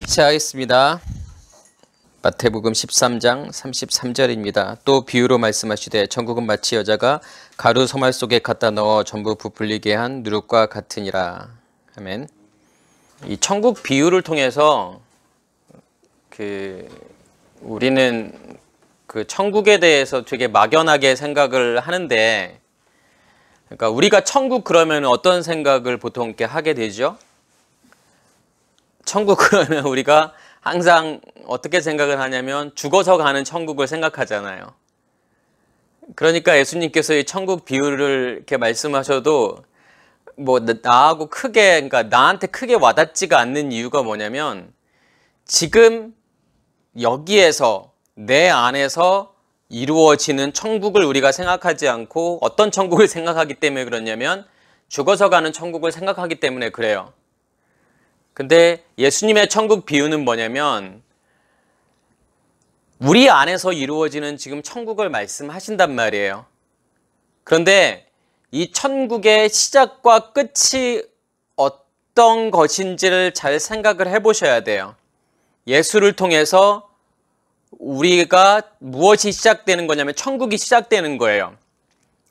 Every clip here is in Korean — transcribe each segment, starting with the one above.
시작하겠습니다. 마태복음 13장 33절입니다. 또 비유로 말씀하시되 천국은 마치 여자가 가루 소말 속에 갖다 넣어 전부 부풀리게 한 누룩과 같으니라. 아멘. 이 천국 비유를 통해서 우리는 그 천국에 대해서 되게 막연하게 생각을 하는데, 그러니까 우리가 천국 그러면 어떤 생각을 보통 이렇게 하게 되죠? 천국 그러면 우리가 항상 어떻게 생각을 하냐면 죽어서 가는 천국을 생각하잖아요. 그러니까 예수님께서 이 천국 비유를 이렇게 말씀하셔도 나하고 그러니까 나한테 크게 와닿지가 않는 이유가 뭐냐면, 지금 여기에서 내 안에서 이루어지는 천국을 우리가 생각하지 않고 어떤 천국을 생각하기 때문에 그러냐면 죽어서 가는 천국을 생각하기 때문에 그래요. 근데 예수님의 천국 비유는 뭐냐면 우리 안에서 이루어지는 지금 천국을 말씀하신단 말이에요. 그런데 이 천국의 시작과 끝이 어떤 것인지를 잘 생각을 해보셔야 돼요. 예수를 통해서 우리가 무엇이 시작되는 거냐면 천국이 시작되는 거예요.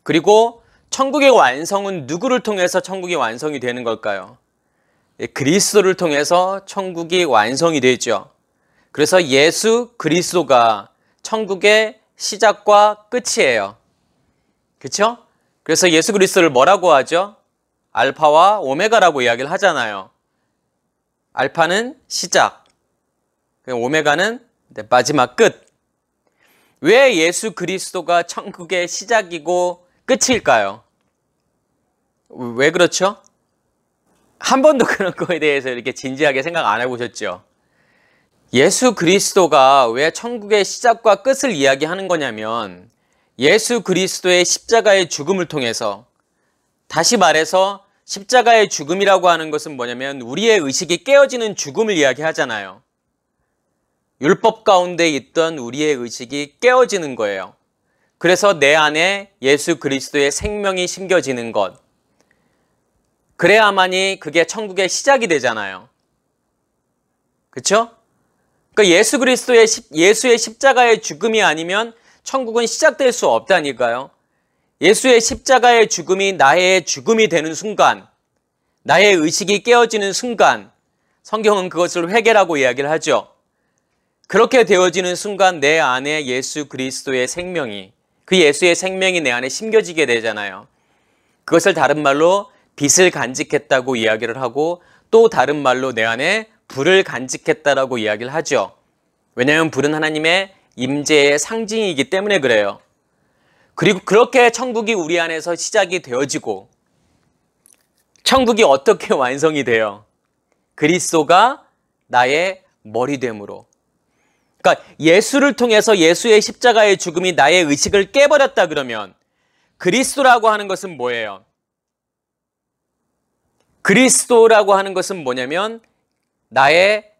그리고 천국의 완성은 누구를 통해서 천국이 완성이 되는 걸까요? 그리스도를 통해서 천국이 완성이 되죠. 그래서 예수 그리스도가 천국의 시작과 끝이에요. 그렇죠? 그래서 예수 그리스도를 뭐라고 하죠? 알파와 오메가라고 이야기를 하잖아요. 알파는 시작, 오메가는 마지막 끝. 왜 예수 그리스도가 천국의 시작이고 끝일까요? 왜 그렇죠? 한 번도 그런 거에 대해서 이렇게 진지하게 생각 안 해보셨죠? 예수 그리스도가 왜 천국의 시작과 끝을 이야기하는 거냐면, 예수 그리스도의 십자가의 죽음을 통해서, 다시 말해서 십자가의 죽음이라고 하는 것은 뭐냐면 우리의 의식이 깨어지는 죽음을 이야기하잖아요. 율법 가운데 있던 우리의 의식이 깨어지는 거예요. 그래서 내 안에 예수 그리스도의 생명이 심겨지는 것, 그래야만이 그게 천국의 시작이 되잖아요. 그렇죠? 그러니까 예수 그리스도의 예수의 십자가의 죽음이 아니면 천국은 시작될 수 없다니까요. 예수의 십자가의 죽음이 나의 죽음이 되는 순간, 나의 의식이 깨어지는 순간, 성경은 그것을 회개라고 이야기를 하죠. 그렇게 되어지는 순간 내 안에 예수 그리스도의 생명이, 그 예수의 생명이 내 안에 심겨지게 되잖아요. 그것을 다른 말로 빛을 간직했다고 이야기를 하고, 또 다른 말로 내 안에 불을 간직했다라고 이야기를 하죠. 왜냐하면 불은 하나님의 임재의 상징이기 때문에 그래요. 그리고 그렇게 천국이 우리 안에서 시작이 되어지고, 천국이 어떻게 완성이 돼요? 그리스도가 나의 머리됨으로. 그러니까 예수를 통해서 예수의 십자가의 죽음이 나의 의식을 깨버렸다 그러면 그리스도라고 하는 것은 뭐예요? 그리스도라고 하는 것은 뭐냐면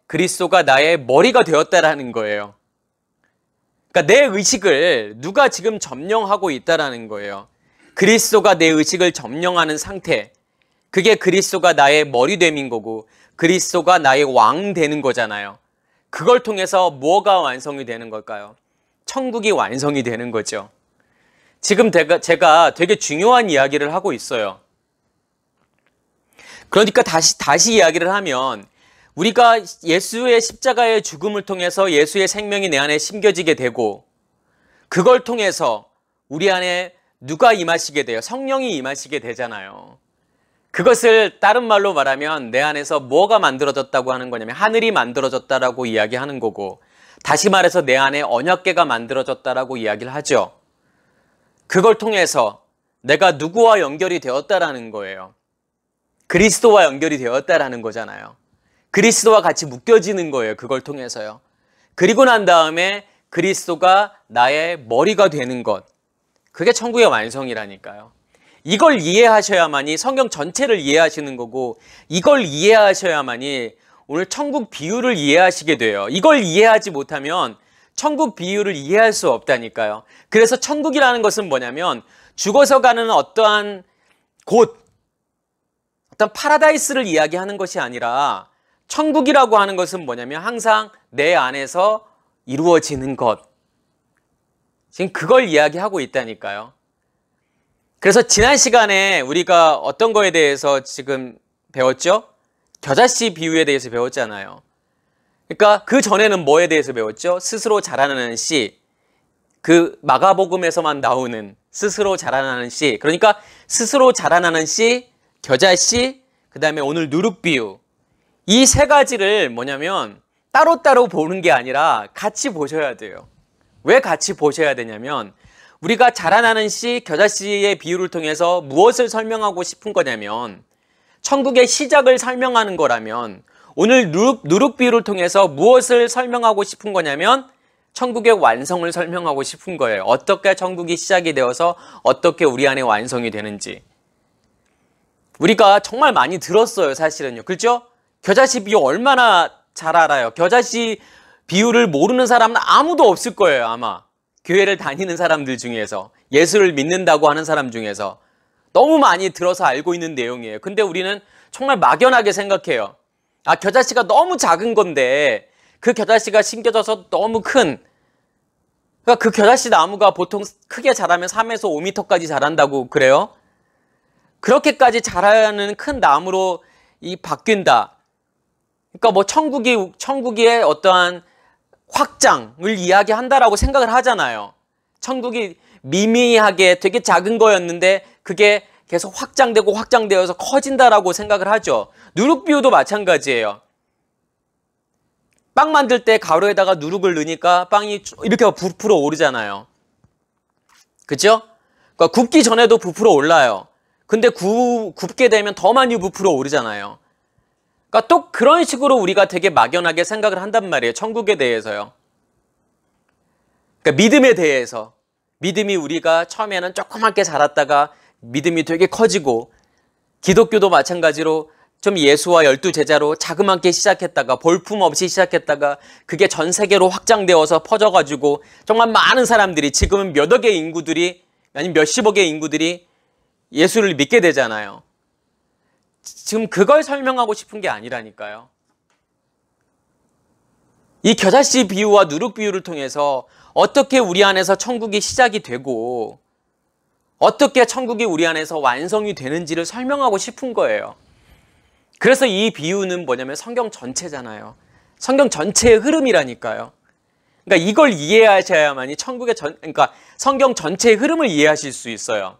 그리스도가 나의 머리가 되었다라는 거예요. 그러니까 내 의식을 누가 지금 점령하고 있다라는 거예요. 그리스도가 내 의식을 점령하는 상태, 그게 그리스도가 나의 머리됨인 거고 그리스도가 나의 왕 되는 거잖아요. 그걸 통해서 뭐가 완성이 되는 걸까요? 천국이 완성이 되는 거죠. 지금 제가 되게 중요한 이야기를 하고 있어요. 그러니까 다시 이야기를 하면, 우리가 예수의 십자가의 죽음을 통해서 예수의 생명이 내 안에 심겨지게 되고, 그걸 통해서 우리 안에 누가 임하시게 돼요? 성령이 임하시게 되잖아요. 그것을 다른 말로 말하면 내 안에서 뭐가 만들어졌다고 하는 거냐면 하늘이 만들어졌다라고 이야기하는 거고, 다시 말해서 내 안에 언약궤가 만들어졌다라고 이야기를 하죠. 그걸 통해서 내가 누구와 연결이 되었다라는 거예요. 그리스도와 연결이 되었다라는 거잖아요. 그리스도와 같이 묶여지는 거예요. 그걸 통해서요. 그리고 난 다음에 그리스도가 나의 머리가 되는 것, 그게 천국의 완성이라니까요. 이걸 이해하셔야만이 성경 전체를 이해하시는 거고, 이걸 이해하셔야만이 오늘 천국 비유를 이해하시게 돼요. 이걸 이해하지 못하면 천국 비유를 이해할 수 없다니까요. 그래서 천국이라는 것은 뭐냐면 죽어서 가는 어떠한 곳, 어떤 파라다이스를 이야기하는 것이 아니라 천국이라고 하는 것은 뭐냐면 항상 내 안에서 이루어지는 것. 지금 그걸 이야기하고 있다니까요. 그래서 지난 시간에 우리가 어떤 거에 대해서 지금 배웠죠? 겨자씨 비유에 대해서 배웠잖아요. 그러니까 그 전에는 뭐에 대해서 배웠죠? 스스로 자라나는 씨. 그 마가복음에서만 나오는 스스로 자라나는 씨. 그러니까 스스로 자라나는 씨, 겨자씨, 그 다음에 오늘 누룩비유. 이 세 가지를 뭐냐면 따로따로 보는 게 아니라 같이 보셔야 돼요. 왜 같이 보셔야 되냐면 우리가 자라나는 씨, 겨자씨의 비유를 통해서 무엇을 설명하고 싶은 거냐면 천국의 시작을 설명하는 거라면 오늘 누룩 비유를 통해서 무엇을 설명하고 싶은 거냐면 천국의 완성을 설명하고 싶은 거예요. 어떻게 천국이 시작이 되어서 어떻게 우리 안에 완성이 되는지. 우리가 정말 많이 들었어요, 사실은요. 그렇죠? 겨자씨 비유 얼마나 잘 알아요. 겨자씨 비유를 모르는 사람은 아무도 없을 거예요, 아마. 교회를 다니는 사람들 중에서, 예수를 믿는다고 하는 사람 중에서 너무 많이 들어서 알고 있는 내용이에요. 근데 우리는 정말 막연하게 생각해요. 아, 겨자씨가 너무 작은 건데 그 겨자씨가 심겨져서 너무 큰, 그러니까 그 겨자씨 나무가 보통 크게 자라면 3에서 5m까지 자란다고 그래요. 그렇게까지 자라는 큰 나무로 바뀐다. 그러니까 뭐 천국의 어떠한 확장을 이야기한다라고 생각을 하잖아요. 천국이 미미하게 되게 작은 거였는데 그게 계속 확장되어서 커진다라고 생각을 하죠. 누룩비유도 마찬가지예요. 빵 만들 때 가루에다가 누룩을 넣으니까 빵이 이렇게 부풀어 오르잖아요. 그죠? 그러니까 굽기 전에도 부풀어 올라요. 근데 굽게 되면 더 많이 부풀어 오르잖아요. 그러니까 또 그런 식으로 우리가 되게 막연하게 생각을 한단 말이에요. 천국에 대해서요. 그러니까 믿음에 대해서. 믿음이 우리가 처음에는 조그맣게 자랐다가 믿음이 되게 커지고, 기독교도 마찬가지로 좀 예수와 12제자로 자그맣게 시작했다가 볼품없이 시작했다가 그게 전 세계로 확장되어서 퍼져가지고 정말 많은 사람들이, 지금은 몇 억의 인구들이, 아니면 몇십억의 인구들이 예수를 믿게 되잖아요. 지금 그걸 설명하고 싶은 게 아니라니까요. 이 겨자씨 비유와 누룩 비유를 통해서 어떻게 우리 안에서 천국이 시작이 되고 어떻게 천국이 우리 안에서 완성이 되는지를 설명하고 싶은 거예요. 그래서 이 비유는 뭐냐면 성경 전체잖아요. 성경 전체의 흐름이라니까요. 그러니까 이걸 이해하셔야만이 그러니까 성경 전체의 흐름을 이해하실 수 있어요.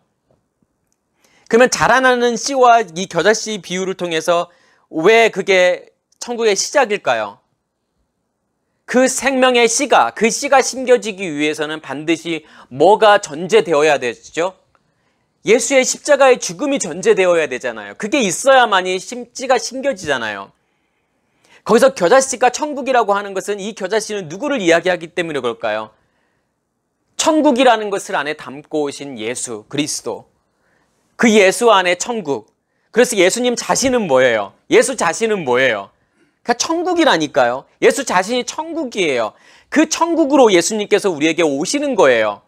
그러면 자라나는 씨와 이 겨자씨 비유를 통해서 왜 그게 천국의 시작일까요? 그 생명의 씨가, 그 씨가 심겨지기 위해서는 반드시 뭐가 전제되어야 되죠? 예수의 십자가의 죽음이 전제되어야 되잖아요. 그게 있어야만이 씨가 심겨지잖아요. 거기서 겨자씨가 천국이라고 하는 것은 이 겨자씨는 누구를 이야기하기 때문에 그럴까요? 천국이라는 것을 안에 담고 오신 예수 그리스도. 그 예수 안에 천국. 그래서 예수님 자신은 뭐예요? 예수 자신은 뭐예요? 그러니까 천국이라니까요. 예수 자신이 천국이에요. 그 천국으로 예수님께서 우리에게 오시는 거예요.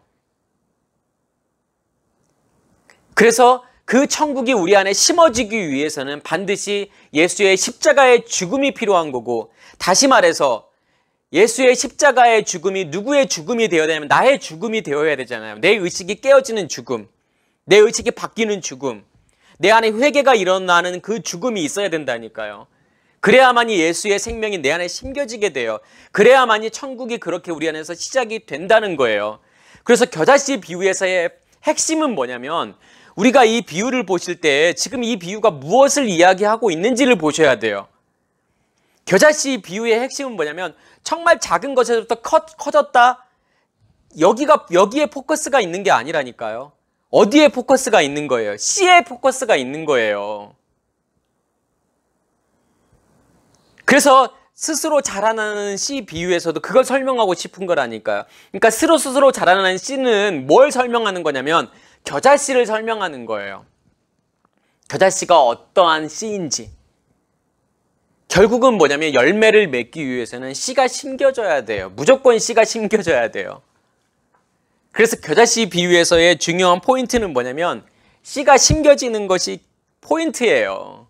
그래서 그 천국이 우리 안에 심어지기 위해서는 반드시 예수의 십자가의 죽음이 필요한 거고, 다시 말해서 예수의 십자가의 죽음이 누구의 죽음이 되어야 되냐면 나의 죽음이 되어야 되잖아요. 내 의식이 깨어지는 죽음, 내 의식이 바뀌는 죽음, 내 안에 회개가 일어나는 그 죽음이 있어야 된다니까요. 그래야만이 예수의 생명이 내 안에 심겨지게 돼요. 그래야만이 천국이 그렇게 우리 안에서 시작이 된다는 거예요. 그래서 겨자씨 비유에서의 핵심은 뭐냐면 우리가 이 비유를 보실 때 지금 이 비유가 무엇을 이야기하고 있는지를 보셔야 돼요. 겨자씨 비유의 핵심은 뭐냐면 정말 작은 것에서부터 커졌다. 여기에 포커스가 있는 게 아니라니까요. 어디에 포커스가 있는 거예요? 씨에 포커스가 있는 거예요. 그래서 스스로 자라나는 씨 비유에서도 그걸 설명하고 싶은 거라니까요. 그러니까 스스로 자라나는 씨는 뭘 설명하는 거냐면 겨자씨를 설명하는 거예요. 겨자씨가 어떠한 씨인지. 결국은 뭐냐면 열매를 맺기 위해서는 씨가 심겨져야 돼요. 무조건 씨가 심겨져야 돼요. 그래서 겨자씨 비유에서의 중요한 포인트는 뭐냐면 씨가 심겨지는 것이 포인트예요.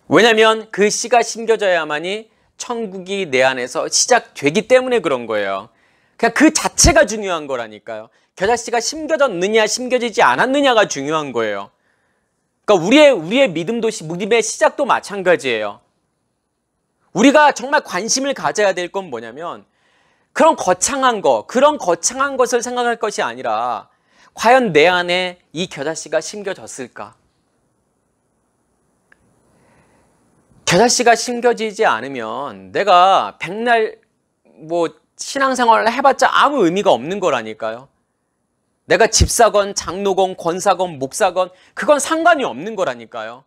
왜냐하면 그 씨가 심겨져야만이 천국이 내 안에서 시작되기 때문에 그런 거예요. 그냥 그 자체가 중요한 거라니까요. 겨자씨가 심겨졌느냐 심겨지지 않았느냐가 중요한 거예요. 그러니까 우리의 믿음도 믿음의 시작도 마찬가지예요. 우리가 정말 관심을 가져야 될 건 뭐냐면 그런 거창한 것을 생각할 것이 아니라 과연 내 안에 이 겨자씨가 심겨졌을까? 겨자씨가 심겨지지 않으면 내가 백날 신앙생활을 해봤자 아무 의미가 없는 거라니까요. 내가 집사건 장로건 권사건 목사건 그건 상관이 없는 거라니까요.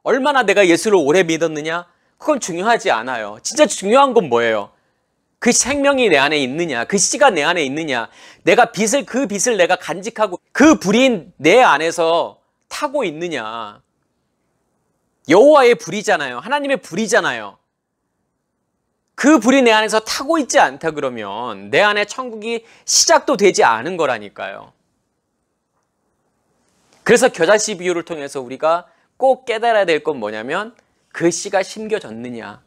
얼마나 내가 예수를 오래 믿었느냐? 그건 중요하지 않아요. 진짜 중요한 건 뭐예요? 그 생명이 내 안에 있느냐? 그 씨가 내 안에 있느냐? 내가 그 빛을 내가 간직하고 그 불이 내 안에서 타고 있느냐? 여호와의 불이잖아요. 하나님의 불이잖아요. 그 불이 내 안에서 타고 있지 않다 그러면 내 안에 천국이 시작도 되지 않은 거라니까요. 그래서 겨자씨 비유를 통해서 우리가 꼭 깨달아야 될 건 뭐냐면 그 씨가 심겨졌느냐.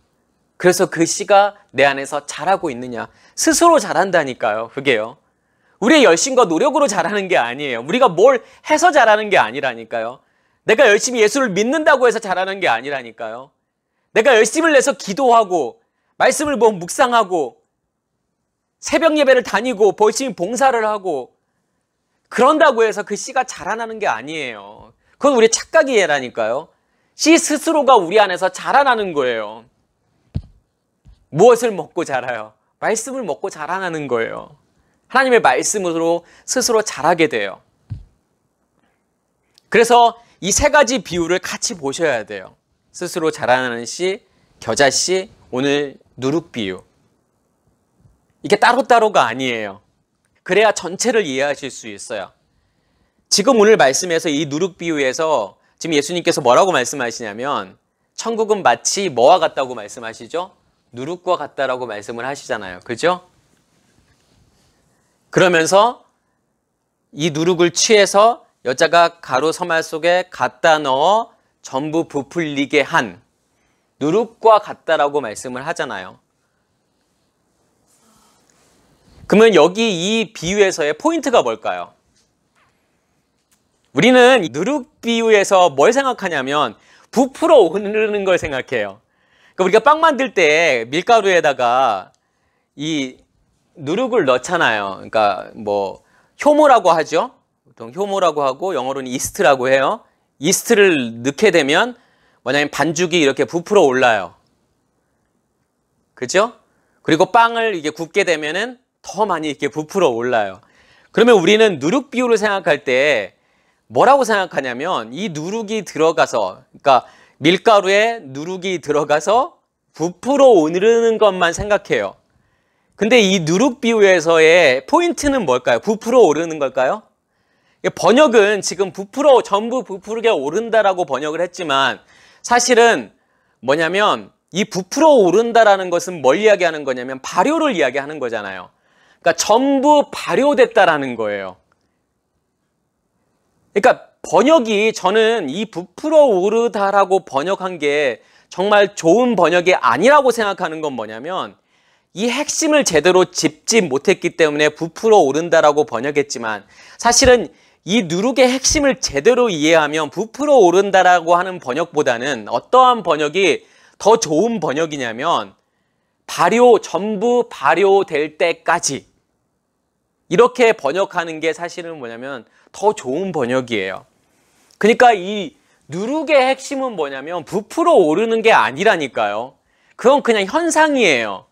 그래서 그 씨가 내 안에서 자라고 있느냐. 스스로 자란다니까요. 그게요. 우리의 열심과 노력으로 자라는 게 아니에요. 우리가 뭘 해서 자라는 게 아니라니까요. 내가 열심히 예수를 믿는다고 해서 자라는 게 아니라니까요. 내가 열심을 내서 기도하고 말씀을 묵상하고 새벽 예배를 다니고 열심히 봉사를 하고 그런다고 해서 그 씨가 자라나는 게 아니에요. 그건 우리의 착각이라니까요. 씨 스스로가 우리 안에서 자라나는 거예요. 무엇을 먹고 자라요? 말씀을 먹고 자라나는 거예요. 하나님의 말씀으로 스스로 자라게 돼요. 그래서 이 세 가지 비유를 같이 보셔야 돼요. 스스로 자라나는 씨, 겨자씨, 오늘 누룩 비유. 이게 따로따로가 아니에요. 그래야 전체를 이해하실 수 있어요. 지금 오늘 말씀에서 이 누룩 비유에서 지금 예수님께서 뭐라고 말씀하시냐면 천국은 마치 뭐와 같다고 말씀하시죠? 누룩과 같다라고 말씀을 하시잖아요. 그죠? 그러면서 이 누룩을 취해서 여자가 가루 서말 속에 갖다 넣어 전부 부풀리게 한 누룩과 같다라고 말씀을 하잖아요. 그러면 여기 이 비유에서의 포인트가 뭘까요? 우리는 누룩 비유에서 뭘 생각하냐면 부풀어 오르는 걸 생각해요. 그러니까 우리가 빵 만들 때 밀가루에다가 이 누룩을 넣잖아요. 그러니까 효모라고 하죠. 보통 효모라고 하고 영어로는 이스트라고 해요. 이스트를 넣게 되면 뭐냐면 반죽이 이렇게 부풀어 올라요. 그죠? 그리고 빵을 이게 굽게 되면은 더 많이 이렇게 부풀어 올라요. 그러면 우리는 누룩 비유를 생각할 때 뭐라고 생각하냐면 이 누룩이 들어가서, 그러니까 밀가루에 누룩이 들어가서 부풀어 오르는 것만 생각해요. 근데 이 누룩 비유에서의 포인트는 뭘까요? 부풀어 오르는 걸까요? 번역은 지금 전부 부풀게 오른다라고 번역을 했지만 사실은 뭐냐면 이 부풀어 오른다라는 것은 뭘 이야기하는 거냐면 발효를 이야기하는 거잖아요. 그러니까 전부 발효됐다라는 거예요. 그러니까 번역이 저는 이 부풀어 오르다라고 번역한 게 정말 좋은 번역이 아니라고 생각하는 건 뭐냐면 이 핵심을 제대로 짚지 못했기 때문에 부풀어 오른다라고 번역했지만 사실은 이 누룩의 핵심을 제대로 이해하면 부풀어 오른다라고 하는 번역보다는 어떠한 번역이 더 좋은 번역이냐면 전부 발효될 때까지 이렇게 번역하는 게 사실은 뭐냐면 더 좋은 번역이에요. 그러니까 이 누룩의 핵심은 뭐냐면 부풀어 오르는 게 아니라니까요. 그건 그냥 현상이에요.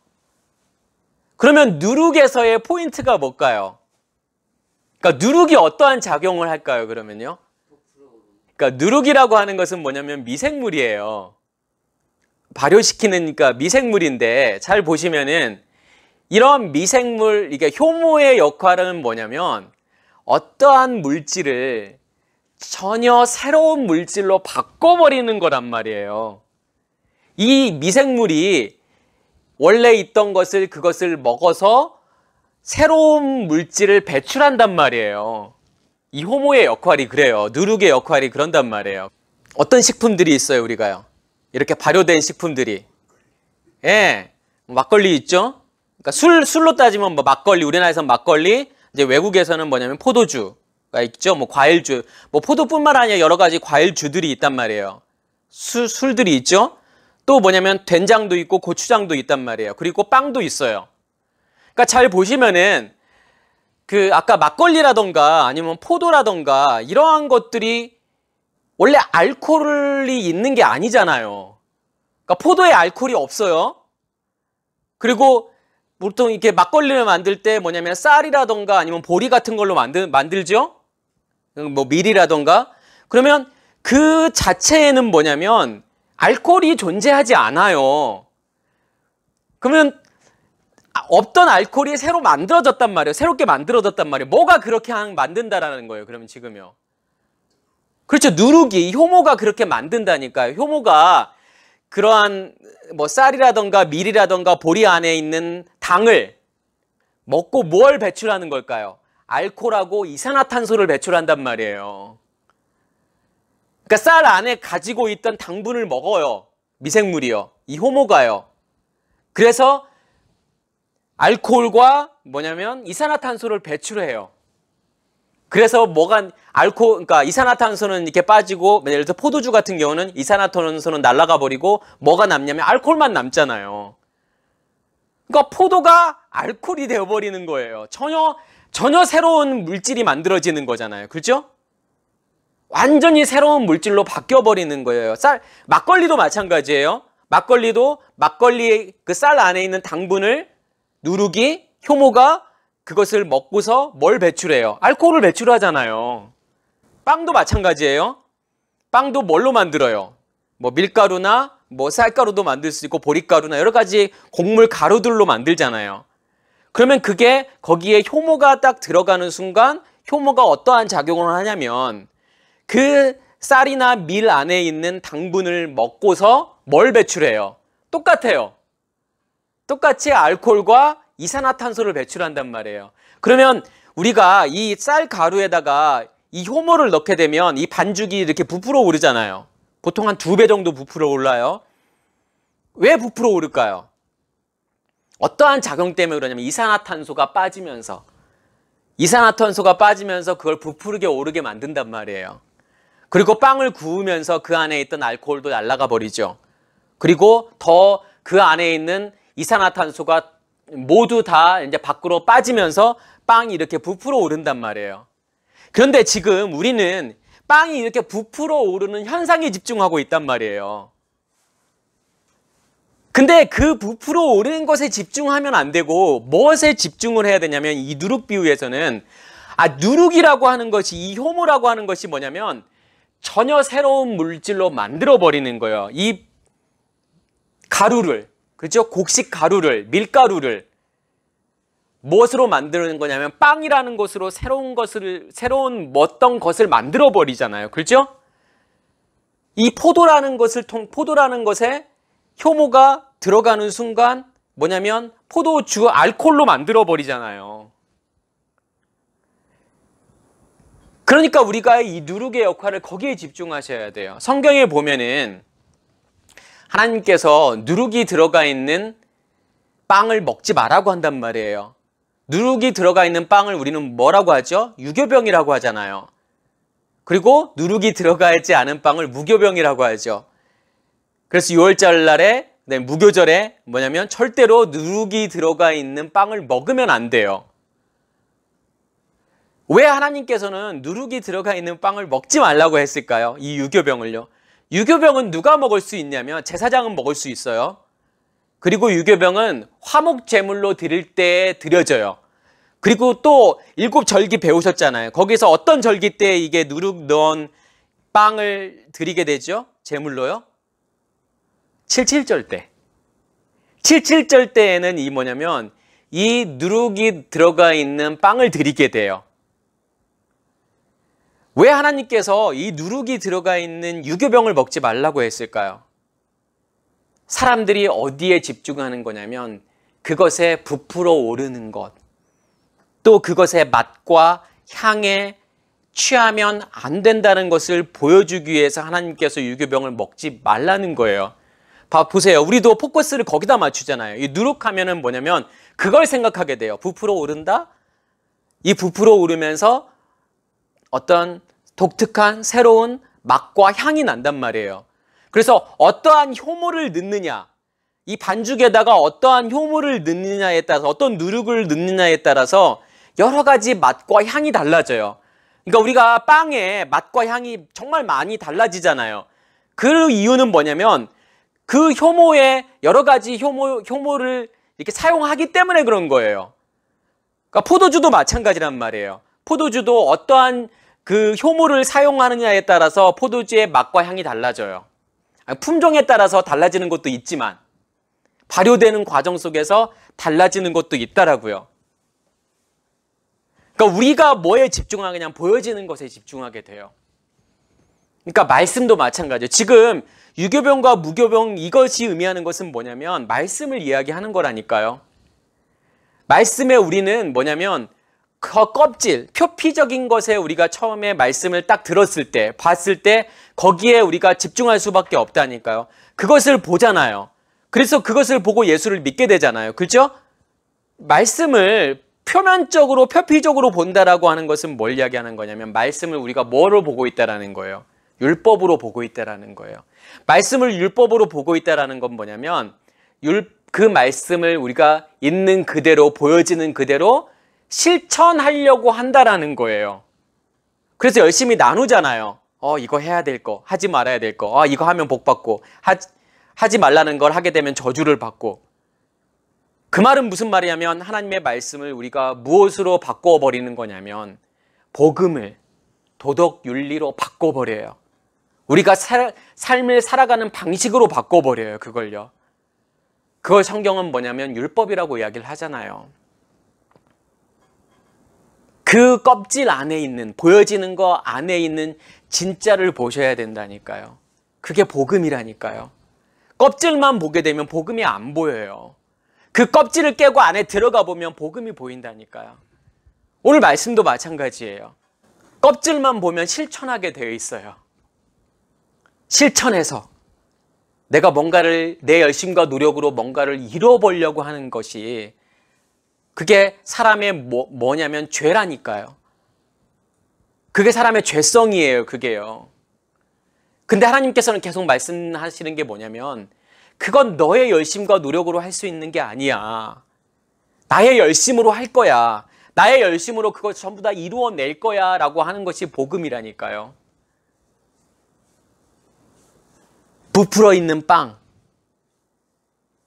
그러면 누룩에서의 포인트가 뭘까요? 그러니까 누룩이 어떠한 작용을 할까요? 그러면요. 그러니까 누룩이라고 하는 것은 뭐냐면 미생물이에요. 발효시키는 그러니까 미생물인데 잘 보시면은 이런 미생물, 이게 효모의 역할은 뭐냐면 어떠한 물질을 전혀 새로운 물질로 바꿔버리는 거란 말이에요. 이 미생물이 원래 있던 그것을 먹어서 새로운 물질을 배출한단 말이에요. 이 효모의 역할이 그래요. 누룩의 역할이 그런단 말이에요. 어떤 식품들이 있어요, 우리가요? 이렇게 발효된 식품들이. 예. 막걸리 있죠? 그러니까 술로 따지면 뭐 막걸리, 우리나라에서는 막걸리, 이제 외국에서는 뭐냐면 포도주가 있죠. 뭐 과일주. 뭐 포도뿐만 아니라 여러 가지 과일주들이 있단 말이에요. 술들이 있죠? 또 뭐냐면 된장도 있고 고추장도 있단 말이에요. 그리고 빵도 있어요. 그러니까 잘 보시면은 그 아까 막걸리라던가 아니면 포도라던가 이러한 것들이 원래 알코올이 있는 게 아니잖아요. 그러니까 포도에 알코올이 없어요. 그리고 보통 이렇게 막걸리를 만들 때 뭐냐면 쌀이라던가 아니면 보리 같은 걸로 만들죠? 뭐 밀이라던가. 그러면 그 자체에는 뭐냐면 알코올이 존재하지 않아요. 그러면 없던 알코올이 새로 만들어졌단 말이에요. 새롭게 만들어졌단 말이에요. 뭐가 그렇게 만든다라는 거예요. 그러면 지금요. 그렇죠. 누룩이, 효모가 그렇게 만든다니까요. 효모가 그러한 뭐 쌀이라던가 밀이라던가 보리 안에 있는 당을 먹고 뭘 배출하는 걸까요? 알코올하고 이산화탄소를 배출한단 말이에요. 그러니까 쌀 안에 가지고 있던 당분을 먹어요. 미생물이요. 이 효모가요. 그래서 알코올과 뭐냐면 이산화탄소를 배출해요. 그래서 그러니까 이산화탄소는 이렇게 빠지고, 예를 들어 포도주 같은 경우는 이산화탄소는 날아가 버리고 뭐가 남냐면 알코올만 남잖아요. 그러니까 포도가 알코올이 되어버리는 거예요. 전혀 새로운 물질이 만들어지는 거잖아요. 그렇죠? 완전히 새로운 물질로 바뀌어버리는 거예요. 막걸리도 마찬가지예요. 막걸리 그 쌀 안에 있는 당분을 누룩이, 효모가 그것을 먹고서 뭘 배출해요? 알코올을 배출하잖아요. 빵도 마찬가지예요. 빵도 뭘로 만들어요? 뭐 밀가루나 뭐 쌀가루도 만들 수 있고 보리가루나 여러 가지 곡물 가루들로 만들잖아요. 그러면 그게 거기에 효모가 딱 들어가는 순간 효모가 어떠한 작용을 하냐면 그 쌀이나 밀 안에 있는 당분을 먹고서 뭘 배출해요? 똑같아요. 똑같이 알코올과 이산화탄소를 배출한단 말이에요. 그러면 우리가 이 쌀 가루에다가 이 효모를 넣게 되면 이 반죽이 이렇게 부풀어 오르잖아요. 보통 한 2배 정도 부풀어 올라요. 왜 부풀어 오를까요? 어떠한 작용 때문에 그러냐면 이산화탄소가 빠지면서 그걸 부풀게 오르게 만든단 말이에요. 그리고 빵을 구우면서 그 안에 있던 알코올도 날아가 버리죠. 그리고 더 그 안에 있는 이산화탄소가 모두 다 이제 밖으로 빠지면서 빵이 이렇게 부풀어 오른단 말이에요. 그런데 지금 우리는 빵이 이렇게 부풀어 오르는 현상에 집중하고 있단 말이에요. 근데 그 부풀어 오르는 것에 집중하면 안 되고 무엇에 집중을 해야 되냐면 이 누룩 비유에서는 누룩이라고 하는 것이, 이 효모라고 하는 것이 뭐냐면 전혀 새로운 물질로 만들어 버리는 거예요. 이 가루를, 그렇죠? 곡식 가루를, 밀가루를 무엇으로 만드는 거냐면 빵이라는 것으로 새로운 어떤 것을 만들어 버리잖아요. 그렇죠? 이 포도라는 것에 효모가 들어가는 순간 뭐냐면 포도주 알코올로 만들어 버리잖아요. 그러니까 우리가 이 누룩의 역할을 거기에 집중하셔야 돼요. 성경에 보면은 하나님께서 누룩이 들어가 있는 빵을 먹지 말라고 한단 말이에요. 누룩이 들어가 있는 빵을 우리는 뭐라고 하죠? 유교병이라고 하잖아요. 그리고 누룩이 들어가 있지 않은 빵을 무교병이라고 하죠. 그래서 6월절 날에, 무교절에 뭐냐면 절대로 누룩이 들어가 있는 빵을 먹으면 안 돼요. 왜 하나님께서는 누룩이 들어가 있는 빵을 먹지 말라고 했을까요? 이 유교병을요. 유교병은 누가 먹을 수 있냐면 제사장은 먹을 수 있어요. 그리고 유교병은 화목 제물로 드릴 때 드려져요. 그리고 또 7절기 배우셨잖아요. 거기서 어떤 절기 때 이게 누룩 넣은 빵을 드리게 되죠? 제물로요? 77절 때. 77절 때에는 이 뭐냐면 이 누룩이 들어가 있는 빵을 드리게 돼요. 왜 하나님께서 이 누룩이 들어가 있는 유교병을 먹지 말라고 했을까요? 사람들이 어디에 집중하는 거냐면 그것에 부풀어 오르는 것, 또 그것의 맛과 향에 취하면 안 된다는 것을 보여주기 위해서 하나님께서 유교병을 먹지 말라는 거예요. 보세요. 우리도 포커스를 거기다 맞추잖아요. 이 누룩하면은 뭐냐면 그걸 생각하게 돼요. 부풀어 오른다? 이 부풀어 오르면서 어떤 독특한 새로운 맛과 향이 난단 말이에요. 그래서 어떠한 효모를 넣느냐, 이 반죽에다가 어떠한 효모를 넣느냐에 따라서, 어떤 누룩을 넣느냐에 따라서 여러 가지 맛과 향이 달라져요. 그러니까 우리가 빵의 맛과 향이 정말 많이 달라지잖아요. 그 이유는 뭐냐면 그 효모에 여러 가지 효모를 이렇게 사용하기 때문에 그런 거예요. 그러니까 포도주도 마찬가지란 말이에요. 포도주도 어떠한 그 효모를 사용하느냐에 따라서 포도주의 맛과 향이 달라져요. 품종에 따라서 달라지는 것도 있지만 발효되는 과정 속에서 달라지는 것도 있더라고요. 그러니까 우리가 뭐에 집중하느냐, 보여지는 것에 집중하게 돼요. 그러니까 말씀도 마찬가지예요. 지금 유교병과 무교병, 이것이 의미하는 것은 뭐냐면 말씀을 이야기하는 거라니까요. 말씀에 우리는 뭐냐면 그 껍질, 표피적인 것에 우리가 처음에 말씀을 딱 들었을 때, 봤을 때 거기에 우리가 집중할 수밖에 없다니까요. 그것을 보잖아요. 그래서 그것을 보고 예수를 믿게 되잖아요. 그렇죠? 말씀을 표면적으로, 표피적으로 본다라고 하는 것은 뭘 이야기하는 거냐면 말씀을 우리가 뭐로 보고 있다라는 거예요. 율법으로 보고 있다라는 거예요. 말씀을 율법으로 보고 있다라는 건 뭐냐면 그 말씀을 우리가 있는 그대로, 보여지는 그대로 실천하려고 한다라는 거예요. 그래서 열심히 나누잖아요. 이거 해야 될 거, 하지 말아야 될 거, 이거 하면 복 받고, 하지 말라는 걸 하게 되면 저주를 받고. 그 말은 무슨 말이냐면 하나님의 말씀을 우리가 무엇으로 바꿔버리는 거냐면 복음을 도덕 윤리로 바꿔버려요. 우리가 삶을 살아가는 방식으로 바꿔버려요. 그걸요. 그걸 성경은 뭐냐면 율법이라고 이야기를 하잖아요. 그 껍질 안에 있는, 보여지는 거 안에 있는 진짜를 보셔야 된다니까요. 그게 복음이라니까요. 껍질만 보게 되면 복음이 안 보여요. 그 껍질을 깨고 안에 들어가 보면 복음이 보인다니까요. 오늘 말씀도 마찬가지예요. 껍질만 보면 실천하게 되어 있어요. 실천해서 내가 뭔가를 내 열심과 노력으로 뭔가를 이뤄보려고 하는 것이 그게 사람의 뭐냐면 죄라니까요. 그게 사람의 죄성이에요. 그게요. 근데 하나님께서는 계속 말씀하시는 게 뭐냐면 그건 너의 열심과 노력으로 할 수 있는 게 아니야. 나의 열심으로 할 거야. 나의 열심으로 그걸 전부 다 이루어낼 거야 라고 하는 것이 복음이라니까요. 부풀어 있는 빵,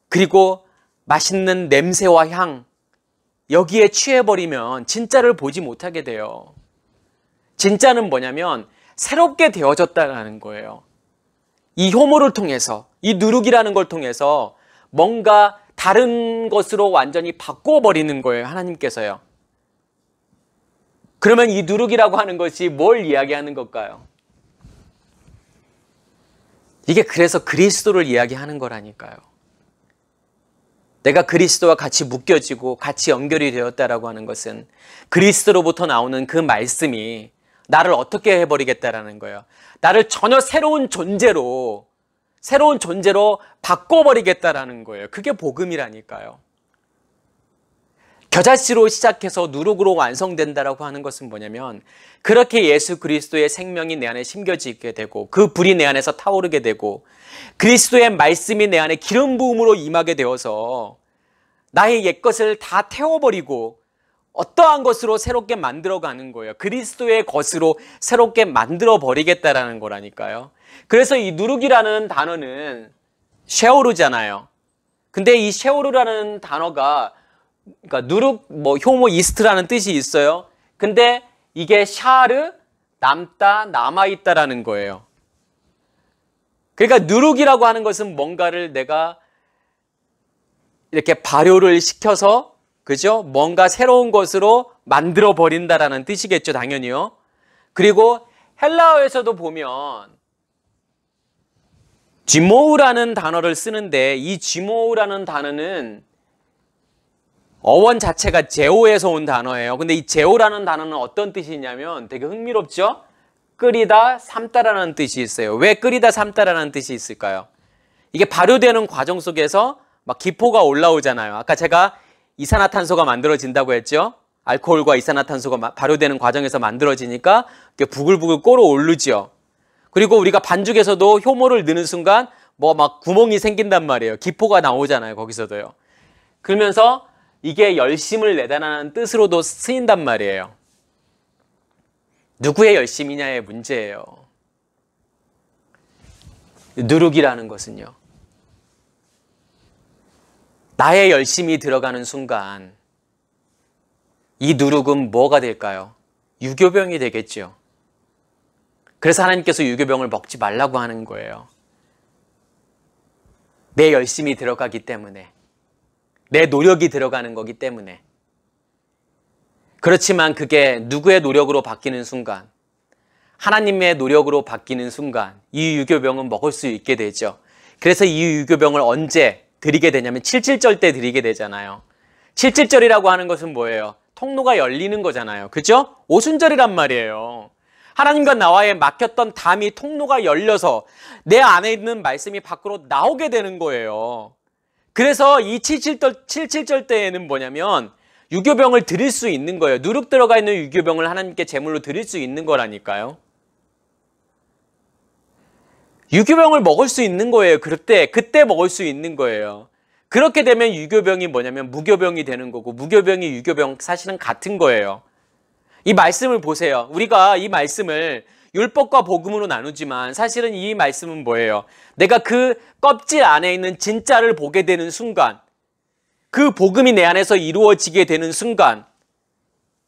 그리고 맛있는 냄새와 향, 여기에 취해버리면 진짜를 보지 못하게 돼요. 진짜는 뭐냐면 새롭게 되어졌다는 거예요. 이 효모를 통해서, 이 누룩이라는 걸 통해서 뭔가 다른 것으로 완전히 바꿔버리는 거예요. 하나님께서요. 그러면 이 누룩이라고 하는 것이 뭘 이야기하는 걸까요? 이게 그래서 그리스도를 이야기하는 거라니까요. 내가 그리스도와 같이 묶여지고 같이 연결이 되었다라고 하는 것은 그리스도로부터 나오는 그 말씀이 나를 어떻게 해버리겠다라는 거예요. 나를 전혀 새로운 존재로 바꿔버리겠다라는 거예요. 그게 복음이라니까요. 겨자씨로 시작해서 누룩으로 완성된다라고 하는 것은 뭐냐면 그렇게 예수 그리스도의 생명이 내 안에 심겨지게 되고 그 불이 내 안에서 타오르게 되고 그리스도의 말씀이 내 안에 기름 부음으로 임하게 되어서 나의 옛것을 다 태워버리고 어떠한 것으로 새롭게 만들어가는 거예요. 그리스도의 것으로 새롭게 만들어버리겠다라는 거라니까요. 그래서 이 누룩이라는 단어는 쉐오르잖아요. 근데 이 쉐오르라는 단어가 그러니까 누룩, 효모, 이스트라는 뜻이 있어요. 근데 이게 샤르, 남다, 남아있다라는 거예요. 그러니까 누룩이라고 하는 것은 뭔가를 내가 이렇게 발효를 시켜서, 그죠? 뭔가 새로운 것으로 만들어 버린다라는 뜻이겠죠, 당연히요. 그리고 헬라어에서도 보면 지모우라는 단어를 쓰는데 이 지모우라는 단어는 어원 자체가 제오에서 온 단어예요. 근데 이 제오라는 단어는 어떤 뜻이냐면 되게 흥미롭죠? 끓이다, 삶다라는 뜻이 있어요. 왜 끓이다, 삶다라는 뜻이 있을까요? 이게 발효되는 과정 속에서 막 기포가 올라오잖아요. 아까 제가 이산화탄소가 만들어진다고 했죠. 알코올과 이산화탄소가 발효되는 과정에서 만들어지니까 이렇게 부글부글 끓어오르죠. 그리고 우리가 반죽에서도 효모를 넣는 순간 뭐 막 구멍이 생긴단 말이에요. 기포가 나오잖아요. 거기서도요. 그러면서 이게 열심을 내다라는 뜻으로도 쓰인단 말이에요. 누구의 열심이냐의 문제예요. 누룩이라는 것은요. 나의 열심이 들어가는 순간 이 누룩은 뭐가 될까요? 유교병이 되겠죠. 그래서 하나님께서 유교병을 먹지 말라고 하는 거예요. 내 열심이 들어가기 때문에, 내 노력이 들어가는 거기 때문에. 그렇지만 그게 누구의 노력으로 바뀌는 순간, 하나님의 노력으로 바뀌는 순간 이 유교병은 먹을 수 있게 되죠. 그래서 이 유교병을 언제 드리게 되냐면 77절 때 드리게 되잖아요. 77절이라고 하는 것은 뭐예요? 통로가 열리는 거잖아요. 그죠? 오순절이란 말이에요. 하나님과 나와의 막혔던 담이 통로가 열려서 내 안에 있는 말씀이 밖으로 나오게 되는 거예요. 그래서 이 77절 때에는 뭐냐면 유교병을 드릴 수 있는 거예요. 누룩 들어가 있는 유교병을 하나님께 제물로 드릴 수 있는 거라니까요. 유교병을 먹을 수 있는 거예요. 그때 먹을 수 있는 거예요. 그렇게 되면 유교병이 뭐냐면 무교병이 되는 거고, 무교병이 유교병 사실은 같은 거예요. 이 말씀을 보세요. 우리가 이 말씀을 율법과 복음으로 나누지만 사실은 이 말씀은 뭐예요? 내가 그 껍질 안에 있는 진짜를 보게 되는 순간, 그 복음이 내 안에서 이루어지게 되는 순간,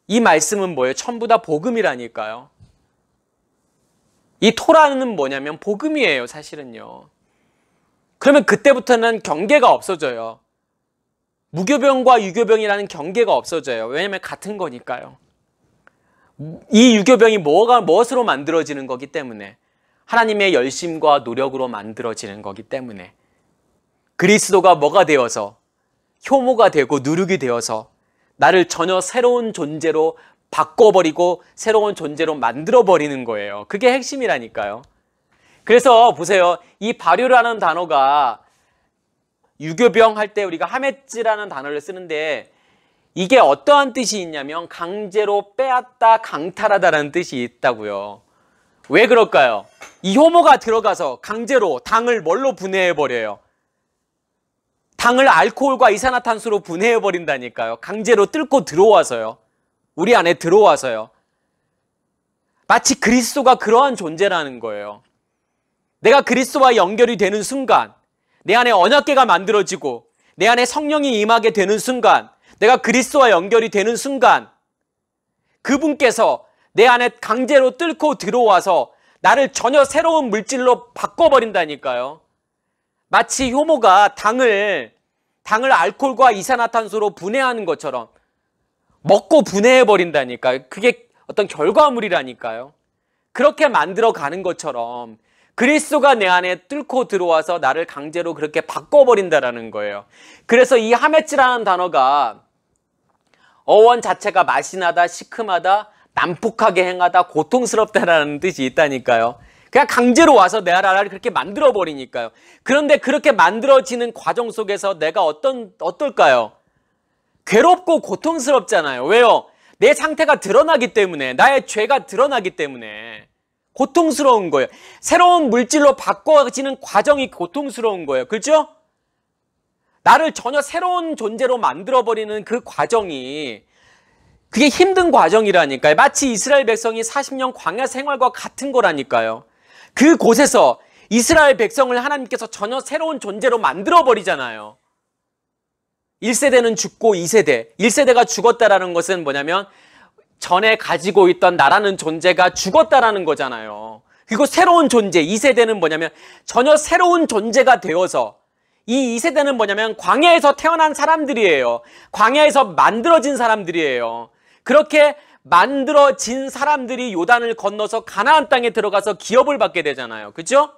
이 말씀은 뭐예요? 전부 다 복음이라니까요. 이 토라는 뭐냐면 복음이에요, 사실은요. 그러면 그때부터는 경계가 없어져요. 무교병과 유교병이라는 경계가 없어져요. 왜냐하면 같은 거니까요. 이 유교병이 무엇으로 만들어지는 거기 때문에, 하나님의 열심과 노력으로 만들어지는 거기 때문에, 그리스도가 뭐가 되어서 효모가 되고 누룩이 되어서 나를 전혀 새로운 존재로 바꿔버리고 새로운 존재로 만들어버리는 거예요. 그게 핵심이라니까요. 그래서 보세요. 이 발효라는 단어가 유교병 할 때 우리가 하메츠라는 단어를 쓰는데, 이게 어떠한 뜻이 있냐면 강제로 빼앗다, 강탈하다라는 뜻이 있다고요. 왜 그럴까요? 이 효모가 들어가서 강제로 당을 뭘로 분해해버려요? 당을 알코올과 이산화탄소로 분해해버린다니까요. 강제로 뚫고 들어와서요. 우리 안에 들어와서요. 마치 그리스도가 그러한 존재라는 거예요. 내가 그리스도와 연결이 되는 순간, 내 안에 언약궤가 만들어지고 내 안에 성령이 임하게 되는 순간, 내가 그리스도와 연결이 되는 순간, 그분께서 내 안에 강제로 뚫고 들어와서 나를 전혀 새로운 물질로 바꿔버린다니까요. 마치 효모가 당을 알코올과 이산화탄소로 분해하는 것처럼 먹고 분해해버린다니까요. 그게 어떤 결과물이라니까요. 그렇게 만들어가는 것처럼 그리스도가 내 안에 뚫고 들어와서 나를 강제로 그렇게 바꿔버린다라는 거예요. 그래서 이 하메츠라는 단어가 어원 자체가 맛이 나다, 시큼하다, 난폭하게 행하다, 고통스럽다라는 뜻이 있다니까요. 그냥 강제로 와서 내 나라를 그렇게 만들어버리니까요. 그런데 그렇게 만들어지는 과정 속에서 내가 어떨까요? 괴롭고 고통스럽잖아요. 왜요? 내 상태가 드러나기 때문에, 나의 죄가 드러나기 때문에 고통스러운 거예요. 새로운 물질로 바꿔지는 과정이 고통스러운 거예요. 그렇죠? 나를 전혀 새로운 존재로 만들어버리는 그 과정이, 그게 힘든 과정이라니까요. 마치 이스라엘 백성이 40년 광야 생활과 같은 거라니까요. 그곳에서 이스라엘 백성을 하나님께서 전혀 새로운 존재로 만들어버리잖아요. 1세대는 죽고 2세대. 1세대가 죽었다라는 것은 뭐냐면 전에 가지고 있던 나라는 존재가 죽었다라는 거잖아요. 그리고 새로운 존재, 2세대는 뭐냐면 전혀 새로운 존재가 되어서, 이 2세대는 뭐냐면 광야에서 태어난 사람들이에요. 광야에서 만들어진 사람들이에요. 그렇게 만들어진 사람들이 요단을 건너서 가나안 땅에 들어가서 기업을 받게 되잖아요. 그렇죠?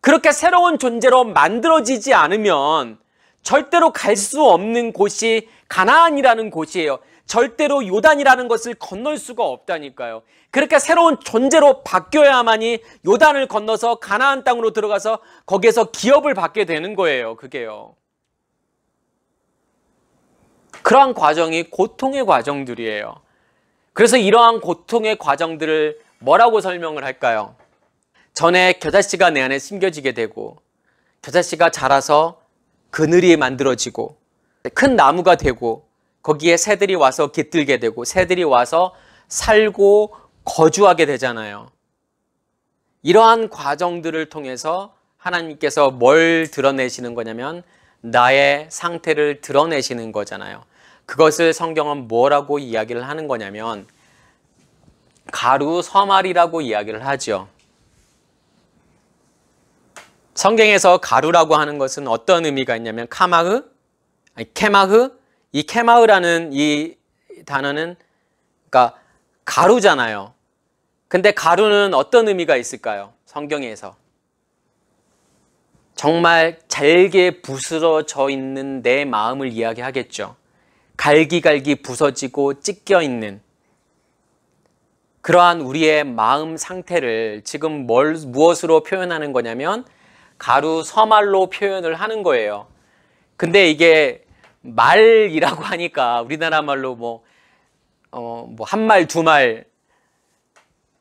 그렇게 새로운 존재로 만들어지지 않으면 절대로 갈 수 없는 곳이 가나안이라는 곳이에요. 절대로 요단이라는 것을 건널 수가 없다니까요. 그렇게 새로운 존재로 바뀌어야만이 요단을 건너서 가나안 땅으로 들어가서 거기에서 기업을 받게 되는 거예요. 그게요. 그러한 과정이 고통의 과정들이에요. 그래서 이러한 고통의 과정들을 뭐라고 설명을 할까요? 전에 겨자씨가 내 안에 심겨지게 되고 겨자씨가 자라서 그늘이 만들어지고 큰 나무가 되고 거기에 새들이 와서 깃들게 되고 새들이 와서 살고 거주하게 되잖아요. 이러한 과정들을 통해서 하나님께서 뭘 드러내시는 거냐면 나의 상태를 드러내시는 거잖아요. 그것을 성경은 뭐라고 이야기를 하는 거냐면 가루 서말이라고 이야기를 하죠. 성경에서 가루라고 하는 것은 어떤 의미가 있냐면 케마흐, 이 케마흐라는 이 단어는 그러니까 가루잖아요. 근데 가루는 어떤 의미가 있을까요? 성경에서 정말 잘게 부스러져 있는 내 마음을 이야기하겠죠. 갈기갈기 부서지고 찢겨 있는 그러한 우리의 마음 상태를 지금 무엇으로 표현하는 거냐면 가루 서말로 표현을 하는 거예요. 근데 이게 말이라고 하니까 우리나라 말로 한 말, 두 말,